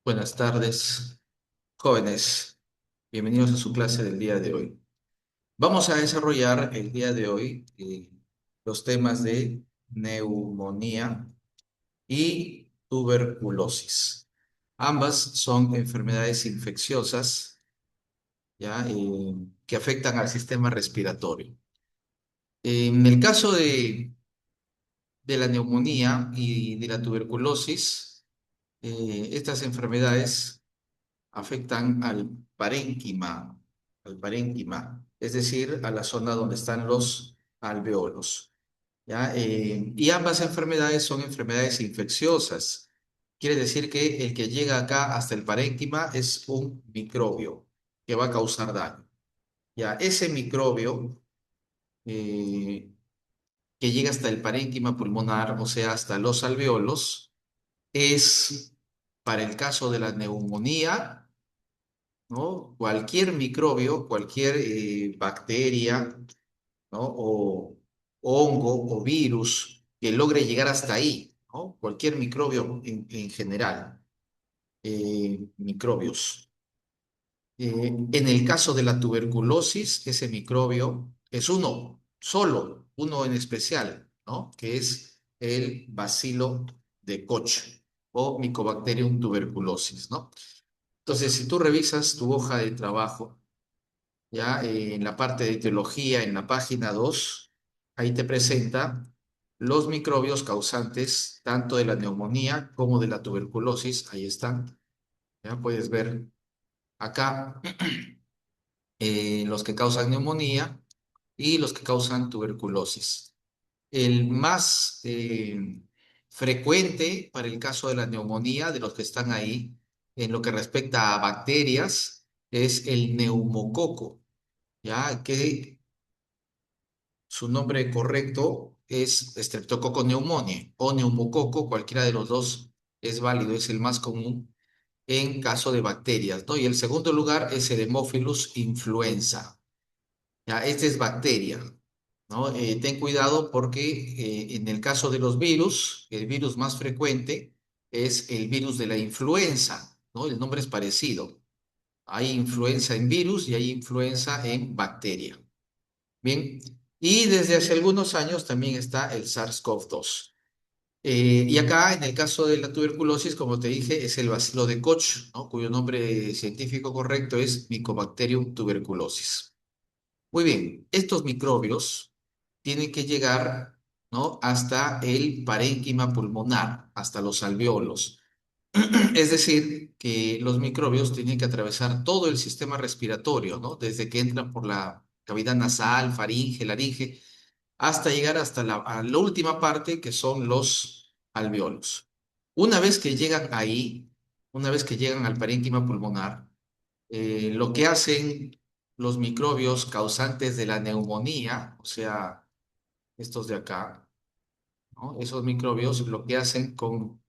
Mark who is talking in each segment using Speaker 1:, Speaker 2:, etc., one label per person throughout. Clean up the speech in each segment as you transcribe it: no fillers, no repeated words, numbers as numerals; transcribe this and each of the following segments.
Speaker 1: Buenas tardes, jóvenes. Bienvenidos a su clase del día de hoy. Vamos a desarrollar el día de hoy los temas de neumonía y tuberculosis. Ambas son enfermedades infecciosas, ¿ya? Que afectan al sistema respiratorio. En el caso de la neumonía y de la tuberculosis, estas enfermedades afectan al parénquima, es decir, a la zona donde están los alveolos, ¿ya? Y ambas enfermedades son enfermedades infecciosas. Quiere decir que el que llega acá hasta el parénquima es un microbio que va a causar daño. Ya, ese microbio eh, que llega hasta el parénquima pulmonar, o sea, hasta los alveolos, es, para el caso de la neumonía, ¿no? Cualquier microbio, cualquier bacteria, ¿no? O hongo o virus que logre llegar hasta ahí, ¿no? Cualquier microbio en general, microbios. En el caso de la tuberculosis, ese microbio es uno, solo, uno en especial, ¿no? Que es el bacilo de Koch o Mycobacterium tuberculosis, ¿no? Entonces, si tú revisas tu hoja de trabajo, ya en la parte de etiología, en la página 2 ahí te presenta los microbios causantes tanto de la neumonía como de la tuberculosis. Ahí están, ya puedes ver acá los que causan neumonía y los que causan tuberculosis. El más frecuente para el caso de la neumonía, de los que están ahí, en lo que respecta a bacterias, es el neumococo, ya que su nombre correcto es Streptococcus pneumoniae o neumococo, cualquiera de los dos es válido, es el más común en caso de bacterias, ¿no? Y el segundo lugar es el Haemophilus influenza. Ya, este es bacteria, ¿no? Ten cuidado porque en el caso de los virus, el virus más frecuente es el virus de la influenza, ¿no? El nombre es parecido. Hay influenza en virus y hay influenza en bacteria. Bien, y desde hace algunos años también está el SARS-CoV-2. Y acá, en el caso de la tuberculosis, como te dije, es el bacilo de Koch, ¿no? Cuyo nombre científico correcto es Mycobacterium tuberculosis. Muy bien, estos microbios tienen que llegar, ¿no? Hasta el parénquima pulmonar, hasta los alveolos. Es decir, que los microbios tienen que atravesar todo el sistema respiratorio, ¿no? Desde que entran por la cavidad nasal, faringe, laringe, hasta llegar a la última parte, que son los alveolos. Una vez que llegan ahí, una vez que llegan al parénquima pulmonar, lo que hacen los microbios causantes de la neumonía, o sea, estos de acá, ¿no? Esos microbios lo que hacen con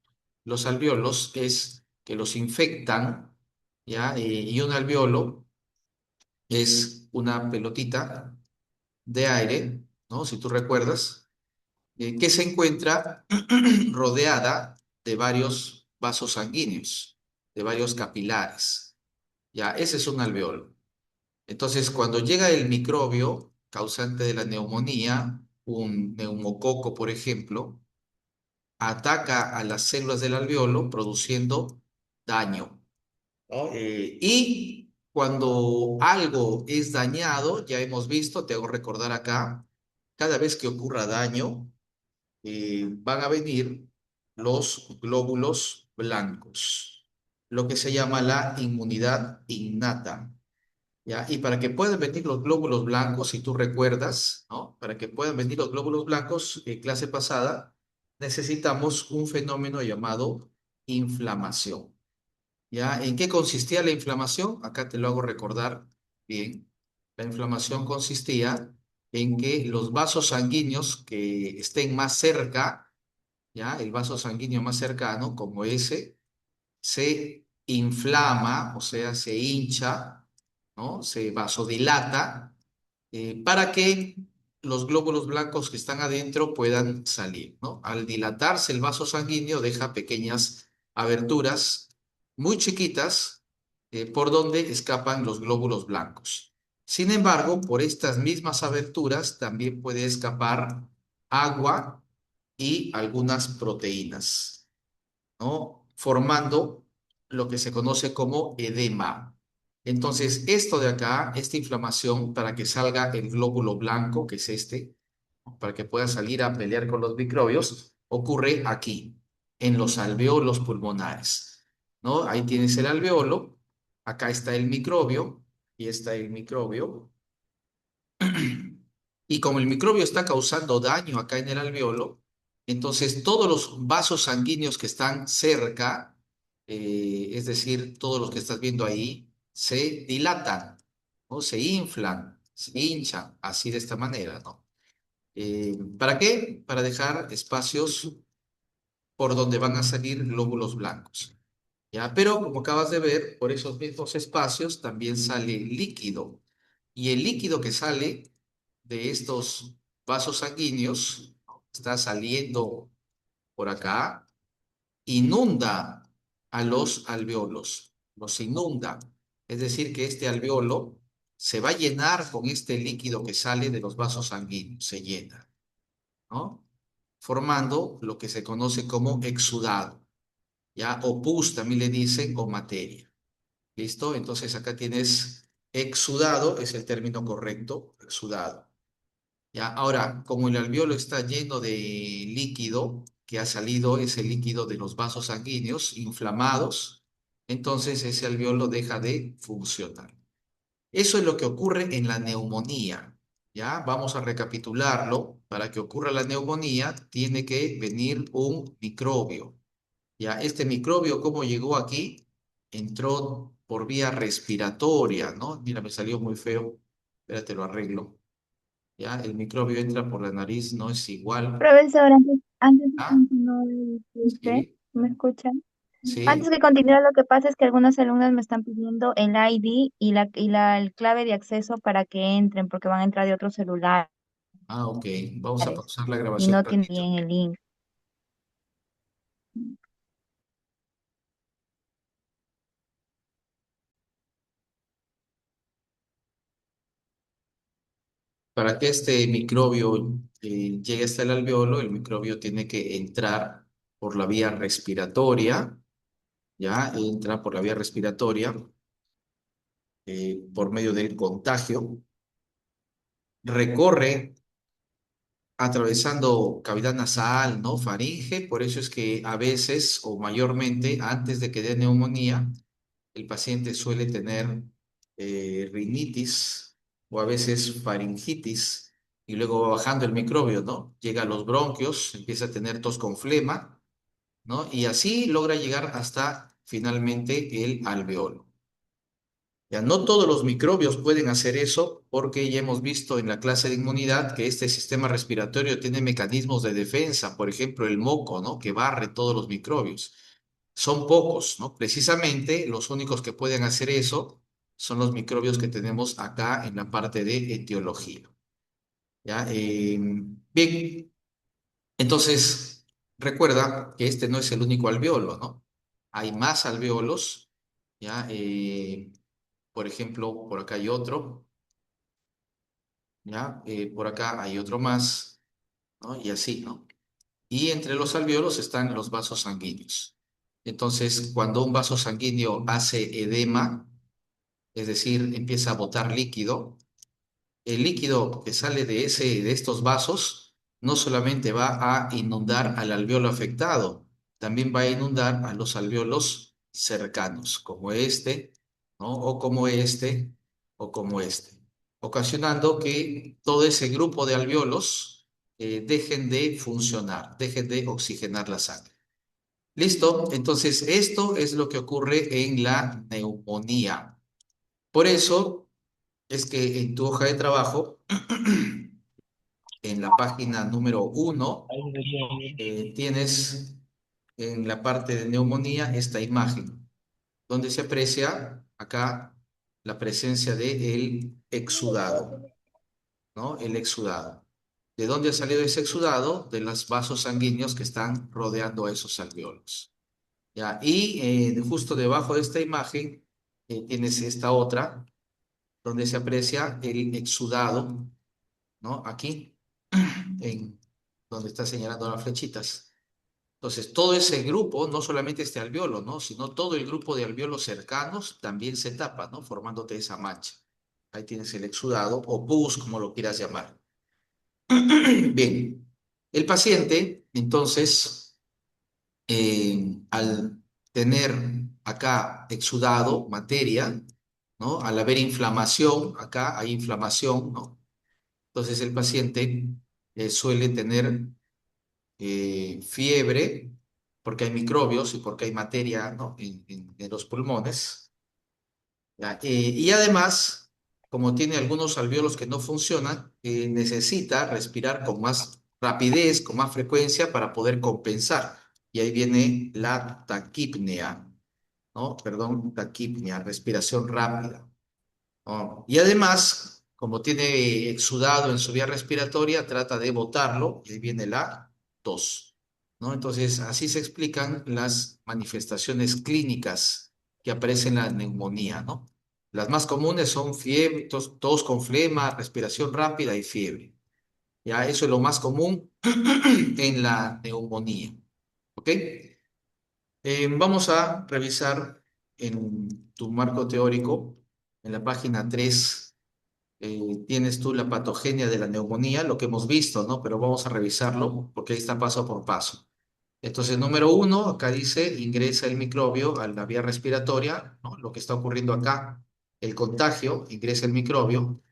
Speaker 1: los alveolos es que los infectan, ¿ya? Y un alveolo es una pelotita de aire, ¿no? Si tú recuerdas, que se encuentra rodeada de varios vasos sanguíneos, de varios capilares, ¿ya? Ese es un alveolo. Entonces, cuando llega el microbio causante de la neumonía, un neumococo, por ejemplo, ataca a las células del alveolo produciendo daño, ¿no? Y cuando algo es dañado, ya hemos visto, te hago recordar acá, cada vez que ocurra daño, van a venir los glóbulos blancos, lo que se llama la inmunidad innata. ¿Ya? Y para que puedan venir los glóbulos blancos, si tú recuerdas, ¿no? Para que puedan venir los glóbulos blancos, en clase pasada, necesitamos un fenómeno llamado inflamación. ¿Ya? ¿En qué consistía la inflamación? Acá te lo hago recordar bien. La inflamación consistía en que los vasos sanguíneos que estén más cerca, ¿ya? El vaso sanguíneo más cercano, como ese, se inflama, o sea, se hincha, ¿no? Se vasodilata para que los glóbulos blancos que están adentro puedan salir, ¿no? Al dilatarse el vaso sanguíneo deja pequeñas aberturas muy chiquitas por donde escapan los glóbulos blancos. Sin embargo, por estas mismas aberturas también puede escapar agua y algunas proteínas, ¿no? Formando lo que se conoce como edema. Entonces, esto de acá, esta inflamación, para que salga el glóbulo blanco, que es este, ¿no? Para que pueda salir a pelear con los microbios, ocurre aquí, en los alveolos pulmonares, ¿no? Ahí tienes el alveolo, acá está el microbio, y está el microbio, y como el microbio está causando daño acá en el alveolo, entonces todos los vasos sanguíneos que están cerca, es decir, todos los que estás viendo ahí, se dilatan, ¿no? Se inflan, se hinchan, así de esta manera, ¿no? ¿Para qué? Para dejar espacios por donde van a salir glóbulos blancos, ¿ya? Pero como acabas de ver, por esos mismos espacios también sale líquido. Y el líquido que sale de estos vasos sanguíneos, ¿no? Está saliendo por acá, inunda a los alveolos, los inunda. Es decir, que este alveolo se va a llenar con este líquido que sale de los vasos sanguíneos, se llena, ¿no? Formando lo que se conoce como exudado, ¿ya? O pus también le dicen, o materia. ¿Listo? Entonces acá tienes exudado, es el término correcto, exudado. ¿Ya? Ahora, como el alveolo está lleno de líquido, que ha salido ese líquido de los vasos sanguíneos inflamados, entonces ese alveolo deja de funcionar. Eso es lo que ocurre en la neumonía. ¿Ya? Vamos a recapitularlo. Para que ocurra la neumonía, tiene que venir un microbio. ¿Ya? Este microbio, ¿cómo llegó aquí? Entró por vía respiratoria, ¿no? Mira, me salió muy feo. Espérate, lo arreglo. ¿Ya? El microbio entra por la nariz, no es igual.
Speaker 2: Profesor, antes de
Speaker 1: Ah,
Speaker 2: continuar, disculpe,
Speaker 1: sí,
Speaker 2: ¿me escuchan? Antes
Speaker 1: sí.
Speaker 2: de continuar, lo que pasa es que algunos alumnos me están pidiendo el ID el clave de acceso para que entren, porque van a entrar de otros celulares
Speaker 1: Ah, ok. Vamos a pausar la
Speaker 2: y
Speaker 1: grabación un
Speaker 2: no tienen
Speaker 1: ratito.
Speaker 2: bien el link.
Speaker 1: Para que este microbio llegue hasta el alveolo, el microbio tiene que entrar por la vía respiratoria, ¿ya? Entra por la vía respiratoria por medio del contagio, recorre atravesando cavidad nasal, ¿no? Faringe, por eso es que a veces o mayormente antes de que dé neumonía, el paciente suele tener rinitis o a veces faringitis y luego va bajando el microbio, ¿no? Llega a los bronquios, empieza a tener tos con flema, ¿no? Y así logra llegar hasta finalmente el alveolo. Ya no todos los microbios pueden hacer eso porque ya hemos visto en la clase de inmunidad que este sistema respiratorio tiene mecanismos de defensa, por ejemplo, el moco, ¿no? Que barre todos los microbios. Son pocos, ¿no? Precisamente los únicos que pueden hacer eso son los microbios que tenemos acá en la parte de etiología. ¿Ya? Bien, entonces recuerda que este no es el único alveolo, ¿no? Hay más alveolos, ¿ya? Por ejemplo, por acá hay otro, ¿ya? Por acá hay otro más, ¿no? Y así, ¿no? Y entre los alveolos están los vasos sanguíneos. Entonces, cuando un vaso sanguíneo hace edema, es decir, empieza a botar líquido, el líquido que sale de estos vasos no solamente va a inundar al alveolo afectado, también va a inundar a los alveolos cercanos, como este, ¿no? O como este, o como este, ocasionando que todo ese grupo de alveolos dejen de funcionar, dejen de oxigenar la sangre. Listo, entonces esto es lo que ocurre en la neumonía. Por eso es que en tu hoja de trabajo, en la página número 1, tienes en la parte de neumonía esta imagen, donde se aprecia acá la presencia del exudado, ¿no? El exudado. ¿De dónde ha salido ese exudado? De los vasos sanguíneos que están rodeando a esos alveolos. ¿ya? Y justo debajo de esta imagen tienes esta otra, donde se aprecia el exudado, ¿no? Aquí, en donde está señalando las flechitas. Entonces, todo ese grupo, no solamente este alveolo, ¿no? Sino todo el grupo de alveolos cercanos también se tapa, ¿no? Formándote esa mancha. Ahí tienes el exudado o pus, como lo quieras llamar. Bien, el paciente, entonces, al tener acá exudado, materia, ¿no? Al haber inflamación, acá hay inflamación, ¿no? Entonces el paciente suele tener fiebre porque hay microbios y porque hay materia, ¿no? En los pulmones. ¿Ya? Y además, como tiene algunos alvéolos que no funcionan, necesita respirar con más rapidez, con más frecuencia para poder compensar. Y ahí viene la taquipnea, ¿no? Perdón, taquipnea, respiración rápida. ¿No? Y además, como tiene exudado en su vía respiratoria, trata de botarlo y ahí viene la tos, ¿no? Entonces, así se explican las manifestaciones clínicas que aparecen en la neumonía, ¿no? Las más comunes son fiebre, tos con flema, respiración rápida y fiebre. Ya, eso es lo más común en la neumonía, ¿ok? Vamos a revisar en tu marco teórico, en la página 3 tienes tú la patogenia de la neumonía, lo que hemos visto, ¿no? Pero vamos a revisarlo porque ahí está paso por paso. Entonces, número uno, acá dice, ingresa el microbio a la vía respiratoria, ¿no? Lo que está ocurriendo acá, el contagio, ingresa el microbio.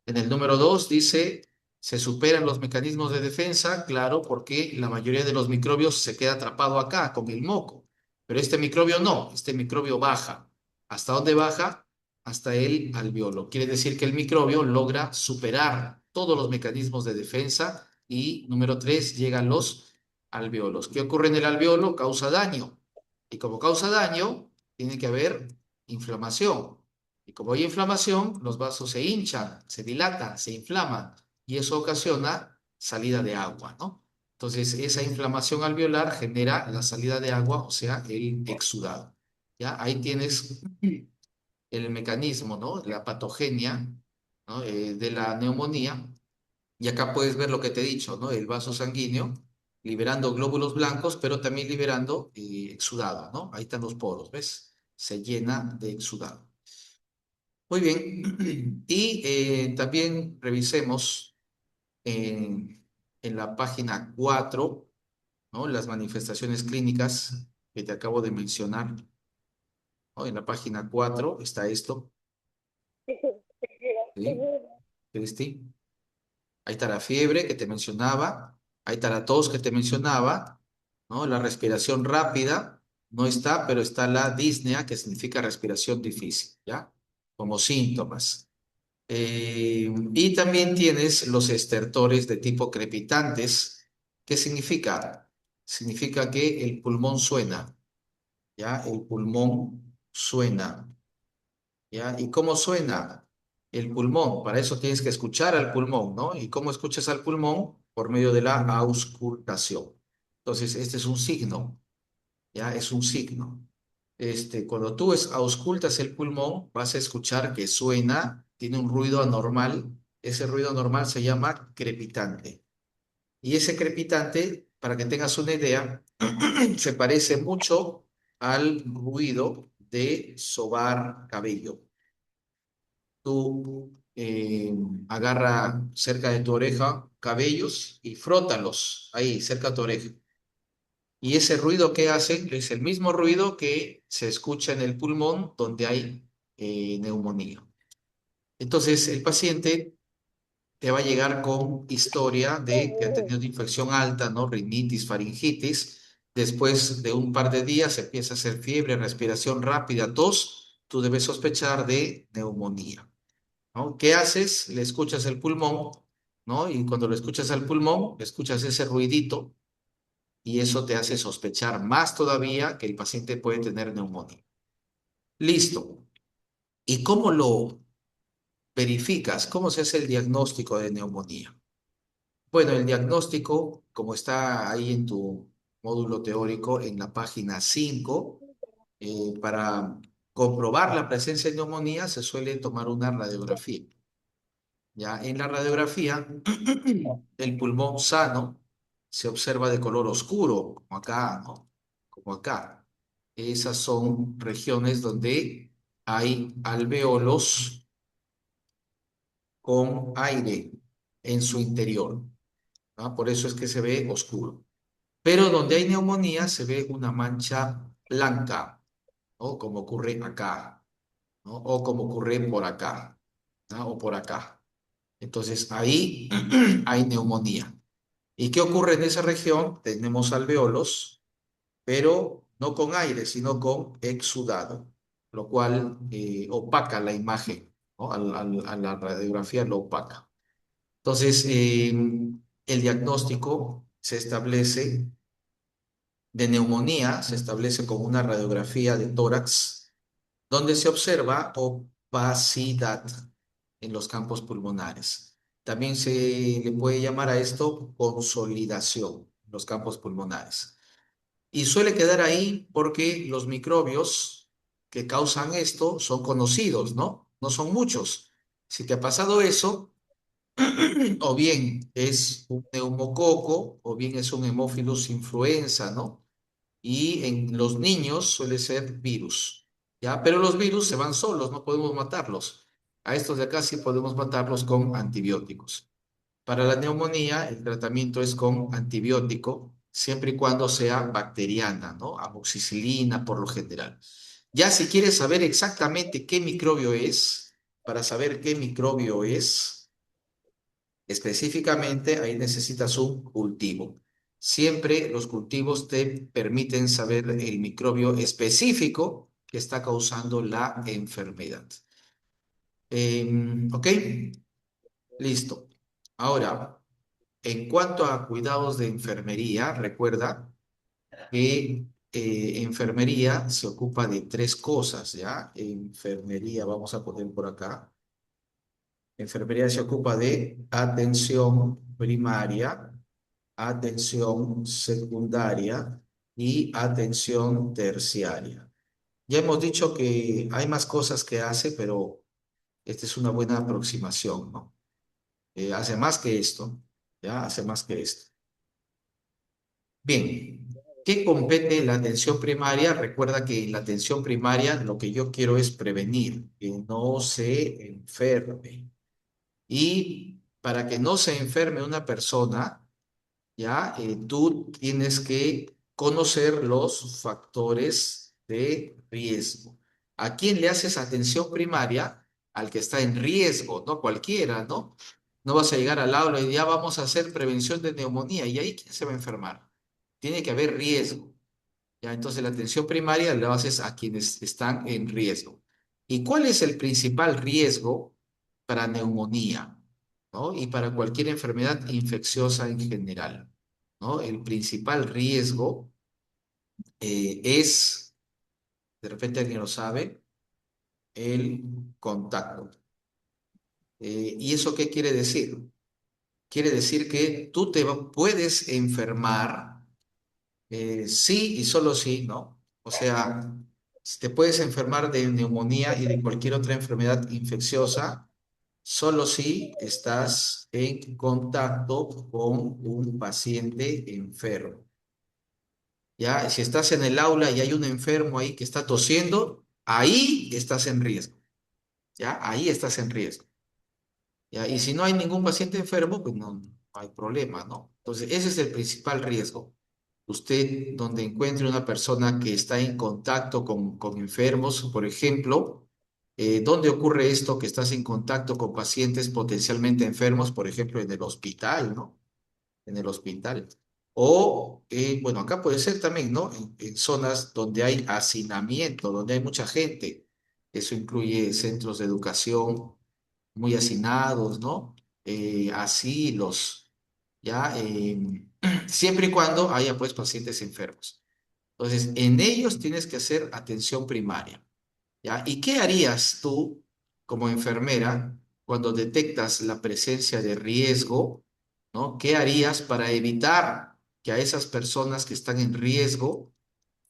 Speaker 1: En el número dos dice, se superan los mecanismos de defensa, claro, porque la mayoría de los microbios se queda atrapado acá con el moco, pero este microbio no, este microbio baja. ¿Hasta dónde baja? Hasta el alveolo. Quiere decir que el microbio logra superar todos los mecanismos de defensa y número tres, llegan los alveolos. ¿Qué ocurre en el alveolo? Causa daño. Y como causa daño, tiene que haber inflamación. Y como hay inflamación, los vasos se hinchan, se dilatan, se inflaman y eso ocasiona salida de agua, ¿no? Entonces, esa inflamación alveolar genera la salida de agua, o sea, el exudado. ¿Ya? Ahí tienes el mecanismo, ¿no? La patogenia, ¿no? De la neumonía. Y acá puedes ver lo que te he dicho, ¿no? El vaso sanguíneo liberando glóbulos blancos, pero también liberando exudado, ¿no? Ahí están los poros, ¿ves? Se llena de exudado. Muy bien. Y también revisemos en la página 4, ¿no? Las manifestaciones clínicas que te acabo de mencionar, ¿no? En la página 4 está esto, ¿sí? Cristi. Ahí está la fiebre que te mencionaba, ahí está la tos que te mencionaba, ¿no? La respiración rápida no está, pero está la disnea, que significa respiración difícil, ¿ya? Como síntomas. Y también tienes los estertores de tipo crepitantes. ¿Qué significa? Significa que el pulmón suena, ¿ya? El pulmón suena, ¿ya? ¿Y cómo suena el pulmón? Para eso tienes que escuchar al pulmón, ¿no? ¿Y cómo escuchas al pulmón? Por medio de la auscultación. Entonces, este es un signo, ¿ya? Es un signo. Cuando tú auscultas el pulmón, vas a escuchar que suena, tiene un ruido anormal. Ese ruido anormal se llama crepitante. Y ese crepitante, para que tengas una idea, se parece mucho al ruido de sobar cabello. Tú agarra cerca de tu oreja cabellos y frótalos ahí, cerca de tu oreja. Y ese ruido que hacen es el mismo ruido que se escucha en el pulmón donde hay neumonía. Entonces, el paciente te va a llegar con historia de que ha tenido infección alta, ¿no? Rinitis, faringitis. Después de un par de días empieza a hacer fiebre, respiración rápida, tos. Tú debes sospechar de neumonía, ¿no? ¿Qué haces? Le escuchas el pulmón, ¿no? Y cuando lo escuchas al pulmón, le escuchas ese ruidito y eso te hace sospechar más todavía que el paciente puede tener neumonía. Listo. ¿Y cómo lo verificas? ¿Cómo se hace el diagnóstico de neumonía? Bueno, el diagnóstico, como está ahí en tu módulo teórico en la página 5. Para comprobar la presencia de neumonía se suele tomar una radiografía. Ya en la radiografía, el pulmón sano se observa de color oscuro, como acá, ¿no? Como acá. Esas son regiones donde hay alvéolos con aire en su interior, ¿no? Por eso es que se ve oscuro. Pero donde hay neumonía se ve una mancha blanca, ¿no? Como ocurre acá, ¿no? O como ocurre por acá, ¿no? O por acá. Entonces ahí hay neumonía. ¿Y qué ocurre en esa región? Tenemos alveolos, pero no con aire, sino con exudado, lo cual opaca la imagen, ¿no? A la radiografía lo opaca. Entonces, el diagnóstico se establece de neumonía, se establece con una radiografía de tórax, donde se observa opacidad en los campos pulmonares. También se le puede llamar a esto consolidación en los campos pulmonares. Y suele quedar ahí porque los microbios que causan esto son conocidos, ¿no? No son muchos. Si te ha pasado eso, o bien es un neumococo, o bien es un Haemophilus influenza, ¿no? Y en los niños suele ser virus, ¿ya? Pero los virus se van solos, no podemos matarlos. A estos de acá sí podemos matarlos con antibióticos. Para la neumonía, el tratamiento es con antibiótico, siempre y cuando sea bacteriana, ¿no? Amoxicilina por lo general. Ya si quieres saber exactamente qué microbio es, para saber qué microbio es, específicamente ahí necesitas un cultivo. Siempre los cultivos te permiten saber el microbio específico que está causando la enfermedad. ¿Ok? Listo. Ahora, en cuanto a cuidados de enfermería, recuerda que enfermería se ocupa de tres cosas, ¿ya? Enfermería, vamos a poner por acá. Enfermería se ocupa de atención primaria, atención secundaria y atención terciaria. Ya hemos dicho que hay más cosas que hace, pero esta es una buena aproximación, ¿no? Hace más que esto, ¿ya? Hace más que esto. Bien, ¿qué compete la atención primaria? Recuerda que en la atención primaria lo que yo quiero es prevenir, que no se enferme. Y para que no se enferme una persona, ¿ya? Tú tienes que conocer los factores de riesgo. ¿A quién le haces atención primaria? Al que está en riesgo, no cualquiera, ¿no? No vas a llegar al aula y ya vamos a hacer prevención de neumonía. ¿Y ahí quién se va a enfermar? Tiene que haber riesgo. ¿Ya? Entonces la atención primaria la haces a quienes están en riesgo. ¿Y cuál es el principal riesgo para neumonía? ¿No? Y para cualquier enfermedad infecciosa en general, ¿no? El principal riesgo es, de repente alguien lo sabe, el contacto. ¿Y eso qué quiere decir? Quiere decir que tú puedes enfermar, sí y solo sí, ¿no? O sea, te puedes enfermar de neumonía y de cualquier otra enfermedad infecciosa solo si estás en contacto con un paciente enfermo. Ya, si estás en el aula y hay un enfermo ahí que está tosiendo, ahí estás en riesgo. Ya, ahí estás en riesgo. Ya, y si no hay ningún paciente enfermo, pues no, no hay problema, ¿no? Entonces, ese es el principal riesgo. Usted, donde encuentre una persona que está en contacto con enfermos, por ejemplo, ¿dónde ocurre esto que estás en contacto con pacientes potencialmente enfermos, por ejemplo, en el hospital, ¿no? En el hospital. O, bueno, acá puede ser también, ¿no? En zonas donde hay hacinamiento, donde hay mucha gente. Eso incluye centros de educación muy hacinados, ¿no? Asilos, ¿ya? Siempre y cuando haya, pues, pacientes enfermos. Entonces, en ellos tienes que hacer atención primaria, ¿ya? ¿Y qué harías tú como enfermera cuando detectas la presencia de riesgo, ¿no? ¿Qué harías para evitar? que a esas personas que están en riesgo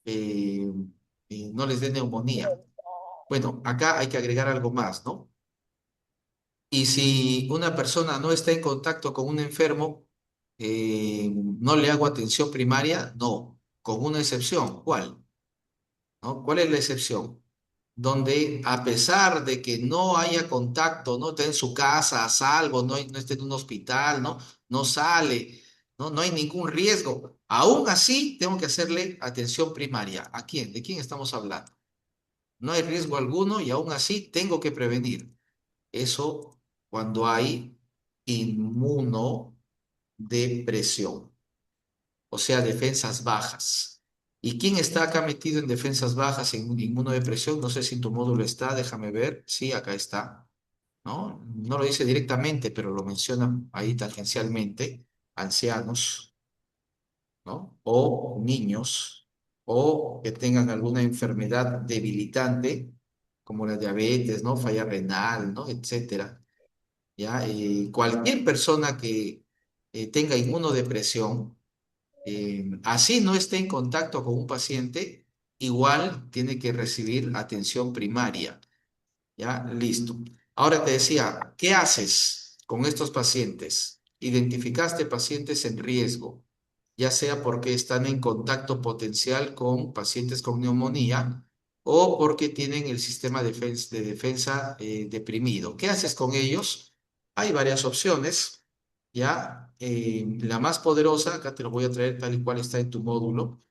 Speaker 1: eh, no les dé neumonía. Bueno, acá hay que agregar algo más, ¿no? Y si una persona no está en contacto con un enfermo, ¿no le hago atención primaria? No, con una excepción. ¿Cuál? ¿No? ¿Cuál es la excepción? Donde a pesar de que no haya contacto, no está en su casa a salvo, no esté en un hospital, no sale, no hay ningún riesgo, aún así tengo que hacerle atención primaria. ¿A quién? ¿De quién estamos hablando? No hay riesgo alguno y aún así tengo que prevenir. Eso cuando hay inmunodepresión, o sea, defensas bajas. ¿Y quién está acá metido en defensas bajas en inmunodepresión? No sé si en tu módulo está, déjame ver. Sí, acá está, ¿no? No lo dice directamente, pero lo menciona ahí tangencialmente. Ancianos, ¿no? O niños, o que tengan alguna enfermedad debilitante, como la diabetes, ¿no? Falla renal, ¿no? Etcétera. ¿Ya? Cualquier persona que tenga inmunodepresión, así no esté en contacto con un paciente, igual tiene que recibir atención primaria. ¿Ya? Listo. Ahora te decía, ¿qué haces con estos pacientes? Identificaste pacientes en riesgo, ya sea porque están en contacto potencial con pacientes con neumonía o porque tienen el sistema de defensa deprimido. ¿Qué haces con ellos? Hay varias opciones, ¿ya? La más poderosa, acá te lo voy a traer tal y cual está en tu módulo.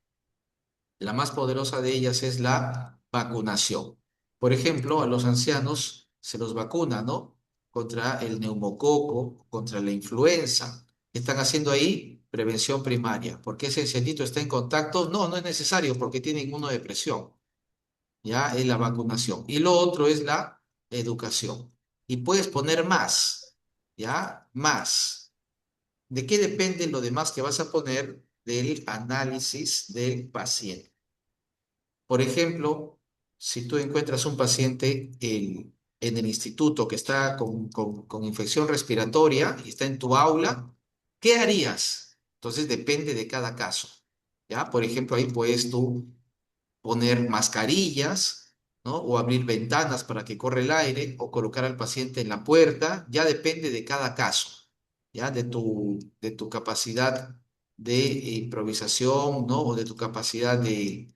Speaker 1: La más poderosa de ellas es la vacunación. Por ejemplo, a los ancianos se los vacuna, ¿no? Contra el neumococo, contra la influenza. ¿Qué están haciendo ahí? Prevención primaria. ¿Por qué ese ancianito está en contacto? No, no es necesario porque tiene inmunodepresión. Ya es la vacunación. Y lo otro es la educación. Y puedes poner más, ¿ya? Más. ¿De qué depende lo demás que vas a poner? Del análisis del paciente. Por ejemplo, si tú encuentras un paciente en el instituto que está con infección respiratoria y está en tu aula, ¿qué harías? Entonces depende de cada caso. ¿Ya? Por ejemplo, ahí puedes tú poner mascarillas, ¿no? O abrir ventanas para que corra el aire o colocar al paciente en la puerta. Ya depende de cada caso, ¿ya? De tu capacidad de improvisación, ¿no? O de tu capacidad de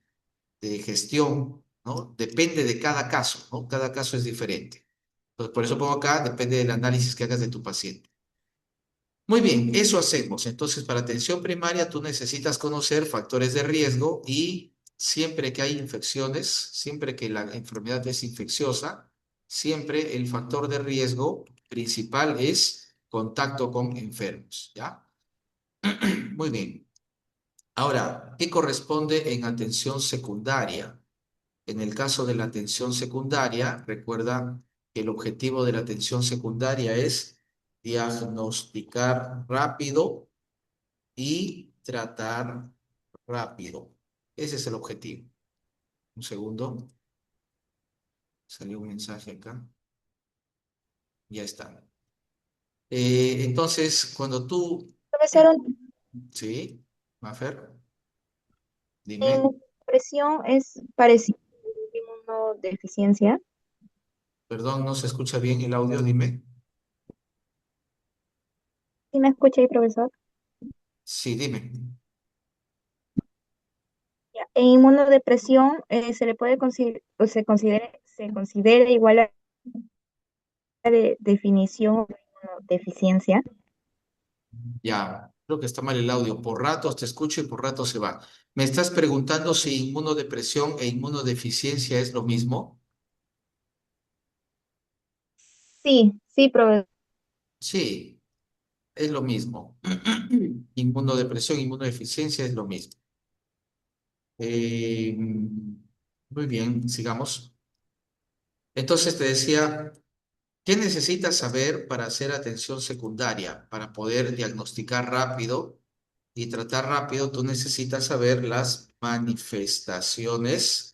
Speaker 1: gestión, ¿no? Depende de cada caso, ¿no? Cada caso es diferente. Entonces, por eso pongo acá, depende del análisis que hagas de tu paciente. Muy bien, eso hacemos. Entonces, para atención primaria, tú necesitas conocer factores de riesgo y siempre que hay infecciones, siempre que la enfermedad es infecciosa, siempre el factor de riesgo principal es contacto con enfermos, ¿ya? Muy bien. Ahora, ¿qué corresponde en atención secundaria? En el caso de la atención secundaria, recuerda que el objetivo de la atención secundaria es diagnosticar rápido y tratar rápido. Ese es el objetivo. Un segundo, salió un mensaje acá. Ya está. Entonces, cuando tú,
Speaker 2: Profesor,
Speaker 1: sí, Mafer, dime,
Speaker 2: en presión es parecido a inmunodeficiencia.
Speaker 1: perdón, no se escucha bien el audio, dime.
Speaker 2: ¿Sí me escucha ahí, profesor?
Speaker 1: Sí, dime.
Speaker 2: Ya. En inmunodepresión se le puede o se considera igual a la definición de inmunodeficiencia.
Speaker 1: Ya, creo que está mal el audio. Por ratos te escucho y por ratos se va. ¿Me estás preguntando si inmunodepresión e inmunodeficiencia es lo mismo?
Speaker 2: Sí, sí, profesor.
Speaker 1: Sí, es lo mismo. Inmunodepresión, inmunodeficiencia es lo mismo. Muy bien, sigamos. Entonces te decía, ¿qué necesitas saber para hacer atención secundaria? Para poder diagnosticar rápido y tratar rápido, tú necesitas saber las manifestaciones,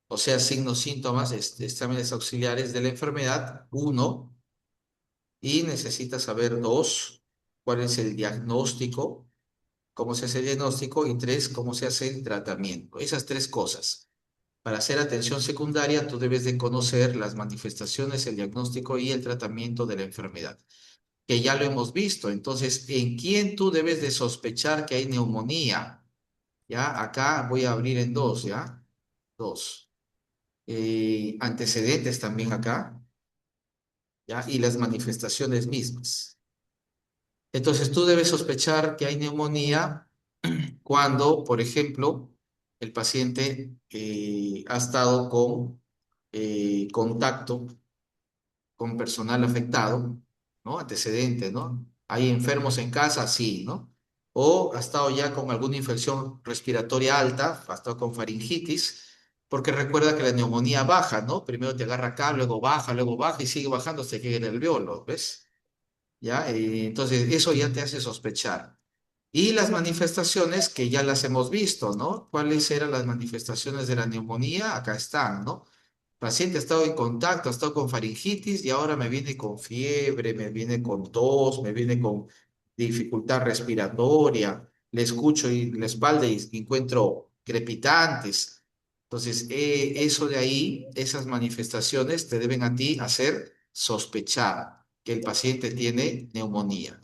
Speaker 1: o sea, signos, síntomas, exámenes auxiliares de la enfermedad, uno, y necesitas saber dos, cuál es el diagnóstico, cómo se hace el diagnóstico y tres, cómo se hace el tratamiento. Esas tres cosas. Para hacer atención secundaria, tú debes de conocer las manifestaciones, el diagnóstico y el tratamiento de la enfermedad, que ya lo hemos visto. Entonces, ¿en quién tú debes de sospechar que hay neumonía? Ya, acá voy a abrir en dos, ¿ya? Dos. Antecedentes también acá, ¿ya? Y las manifestaciones mismas. Entonces, tú debes sospechar que hay neumonía cuando, por ejemplo, el paciente ha estado con contacto con personal afectado, ¿no? Antecedentes, ¿no? Hay enfermos en casa, sí, ¿no? O ha estado ya con alguna infección respiratoria alta, ha estado con faringitis, porque recuerda que la neumonía baja, ¿no? Primero te agarra acá, luego baja y sigue bajando hasta que llegue el alveolo, ¿ves? ¿Ya? Entonces, eso ya te hace sospechar. Y las manifestaciones que ya las hemos visto, ¿no? ¿Cuáles eran las manifestaciones de la neumonía? Acá están, ¿no? Paciente ha estado en contacto, ha estado con faringitis y ahora me viene con fiebre, me viene con tos, me viene con dificultad respiratoria, le escucho y la espalda y encuentro crepitantes. Entonces, eso de ahí, esas manifestaciones te deben a ti hacer sospechar que el paciente tiene neumonía.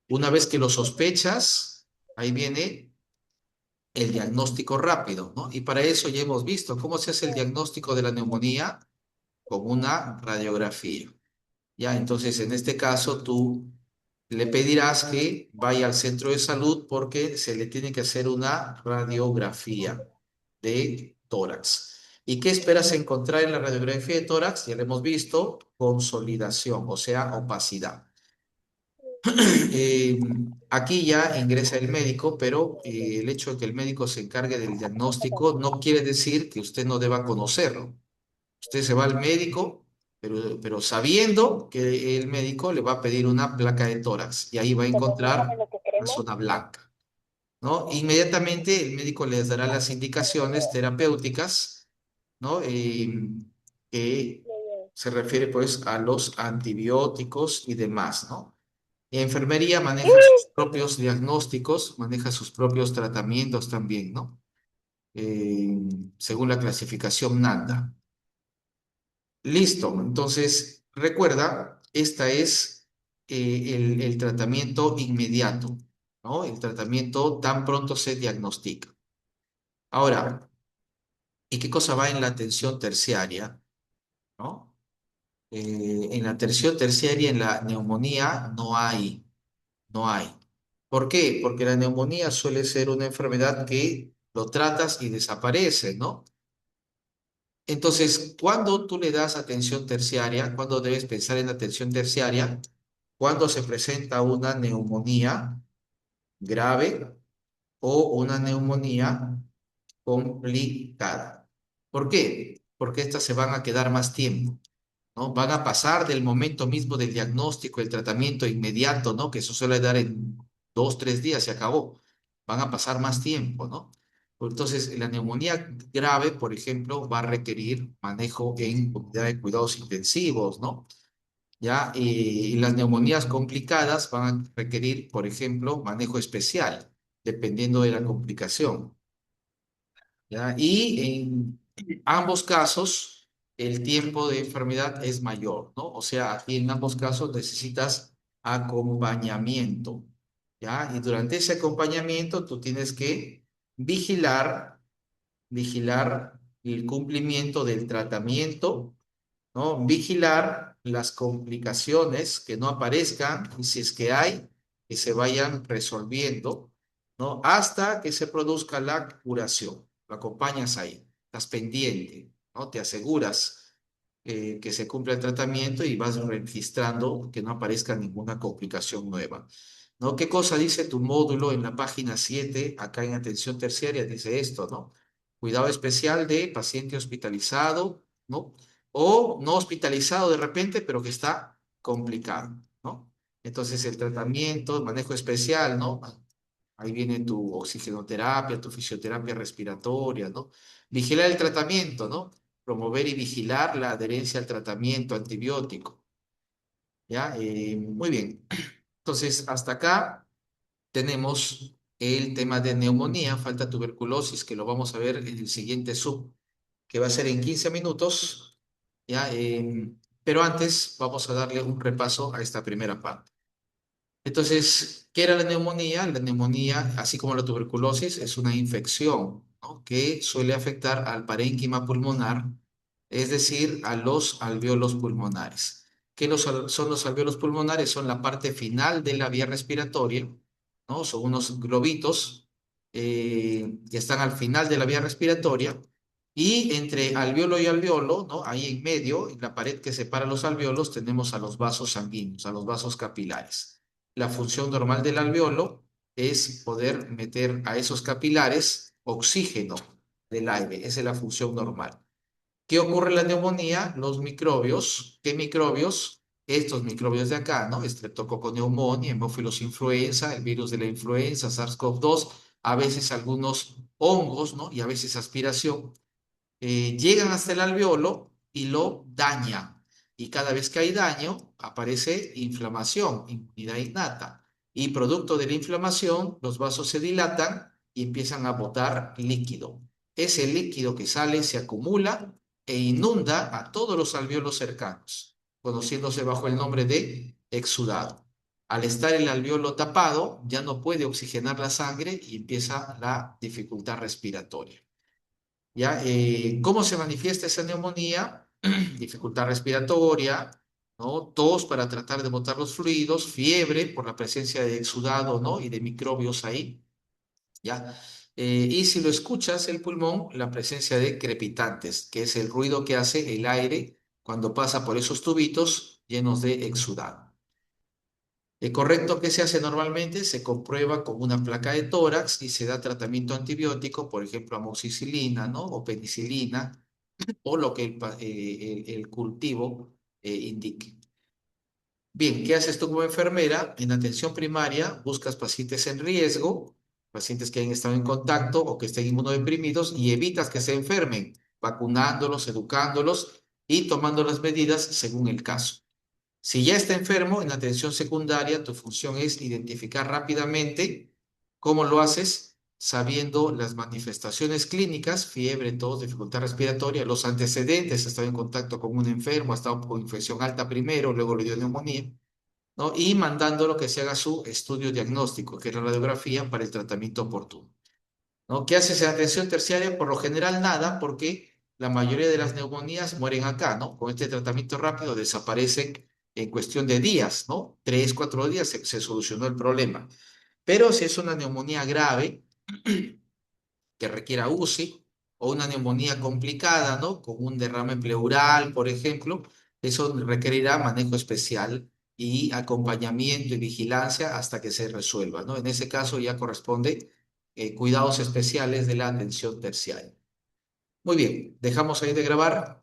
Speaker 1: Una vez que lo sospechas, ahí viene el diagnóstico rápido, ¿no? Y para eso ya hemos visto cómo se hace el diagnóstico de la neumonía con una radiografía. Ya, entonces en este caso tú le pedirás que vaya al centro de salud porque se le tiene que hacer una radiografía de tórax. ¿Y qué esperas encontrar en la radiografía de tórax? Ya lo hemos visto, consolidación, o sea, opacidad. Eh, Aquí ya ingresa el médico, pero el hecho de que el médico se encargue del diagnóstico no quiere decir que usted no deba conocerlo. Usted se va al médico, pero sabiendo que el médico le va a pedir una placa de tórax y ahí va a encontrar la zona blanca, ¿no? Inmediatamente el médico les dará las indicaciones terapéuticas, ¿no? Que se refiere pues a los antibióticos y demás, ¿no? Enfermería maneja sus propios diagnósticos, maneja sus propios tratamientos también, ¿no? Eh, Según la clasificación NANDA. Listo, entonces recuerda, esta es el tratamiento inmediato, ¿no? El tratamiento tan pronto se diagnostica. Ahora, ¿y qué cosa va en la atención terciaria, ¿no? En la atención terciaria, en la neumonía, no hay. ¿Por qué? Porque la neumonía suele ser una enfermedad que lo tratas y desaparece, ¿no? Entonces, cuando tú le das atención terciaria, cuando debes pensar en atención terciaria, cuando se presenta una neumonía grave o una neumonía complicada. ¿Por qué? Porque estas se van a quedar más tiempo, ¿no? Van a pasar del momento mismo del diagnóstico, el tratamiento inmediato, ¿no? Que eso suele dar en 2, 3 días, se acabó. Van a pasar más tiempo, ¿no? Entonces, la neumonía grave, por ejemplo, va a requerir manejo en unidad de cuidados intensivos, ¿no? ¿Ya? Y las neumonías complicadas van a requerir, por ejemplo, manejo especial, dependiendo de la complicación. ¿Ya? Y en ambos casos, el tiempo de enfermedad es mayor, ¿no? O sea, aquí en ambos casos necesitas acompañamiento, ¿ya? Y durante ese acompañamiento tú tienes que vigilar el cumplimiento del tratamiento, ¿no? Vigilar las complicaciones que no aparezcan y si es que hay, que se vayan resolviendo, ¿no? Hasta que se produzca la curación. Lo acompañas ahí, estás pendiente, ¿no? Te aseguras que se cumpla el tratamiento y vas registrando que no aparezca ninguna complicación nueva. ¿No? ¿Qué cosa dice tu módulo en la página 7 acá en atención terciaria? Dice esto, ¿no? Cuidado especial de paciente hospitalizado, ¿no? O no hospitalizado de repente, pero que está complicado, ¿no? Entonces el tratamiento, el manejo especial, ¿no? Ahí viene tu oxigenoterapia, tu fisioterapia respiratoria, ¿no? Vigilar el tratamiento, ¿no? Promover y vigilar la adherencia al tratamiento antibiótico, ¿ya? Muy bien. Entonces, hasta acá tenemos el tema de neumonía, falta tuberculosis, que lo vamos a ver en el siguiente sub, que va a ser en 15 minutos, ¿ya? Pero antes vamos a darle un repaso a esta primera parte. Entonces, ¿qué era la neumonía? La neumonía, así como la tuberculosis, es una infección, ¿no? Que suele afectar al parénquima pulmonar, es decir, a los alvéolos pulmonares. Son los alvéolos pulmonares? Son la parte final de la vía respiratoria, ¿no? Son unos globitos que están al final de la vía respiratoria y entre alveolo y alveolo, ¿no? Ahí en medio, en la pared que separa los alveolos, tenemos a los vasos sanguíneos, a los vasos capilares. La función normal del alveolo es poder meter a esos capilares oxígeno del aire. Esa es la función normal. ¿Qué ocurre en la neumonía? Los microbios. ¿Qué microbios? Estos microbios de acá, ¿no? Streptococcus pneumoniae, Haemophilus influenza, el virus de la influenza, SARS-CoV-2, a veces algunos hongos, ¿no? Y a veces aspiración llegan hasta el alveolo y lo dañan. Y cada vez que hay daño, aparece inflamación, inmunidad innata. Y producto de la inflamación, los vasos se dilatan y empiezan a botar líquido. Ese líquido que sale se acumula e inunda a todos los alveolos cercanos, conociéndose bajo el nombre de exudado. Al estar el alveolo tapado, ya no puede oxigenar la sangre y empieza la dificultad respiratoria. ¿Ya? ¿Cómo se manifiesta esa neumonía? Dificultad respiratoria, ¿no? Tos para tratar de botar los fluidos, fiebre por la presencia de exudado, ¿no? Y de microbios ahí, ¿ya? Y si lo escuchas, el pulmón, la presencia de crepitantes, que es el ruido que hace el aire cuando pasa por esos tubitos llenos de exudado. Correcto, ¿qué se hace normalmente? Se comprueba con una placa de tórax y se da tratamiento antibiótico, por ejemplo, amoxicilina, ¿no? O penicilina, o lo que el cultivo indique. Bien, ¿qué haces tú como enfermera? En atención primaria buscas pacientes en riesgo, pacientes que hayan estado en contacto o que estén inmunodeprimidos y evitas que se enfermen, vacunándolos, educándolos y tomando las medidas según el caso. Si ya está enfermo, en atención secundaria, tu función es identificar rápidamente. ¿Cómo lo haces? Sabiendo las manifestaciones clínicas, fiebre, tos, dificultad respiratoria, los antecedentes, ha estado en contacto con un enfermo, ha estado con infección alta primero, luego le dio neumonía, ¿no? Y mandándolo que se haga su estudio diagnóstico, que es la radiografía, para el tratamiento oportuno. ¿No? ¿Qué haces en atención terciaria? Por lo general nada, porque la mayoría de las neumonías mueren acá, ¿no? Con este tratamiento rápido desaparecen en cuestión de días, ¿no? 3, 4 días se solucionó el problema. Pero si es una neumonía grave que requiera UCI o una neumonía complicada, ¿no? Con un derrame pleural, por ejemplo, eso requerirá manejo especial y acompañamiento y vigilancia hasta que se resuelva, ¿no? En ese caso ya corresponde cuidados especiales de la atención terciaria. Muy bien, dejamos ahí de grabar.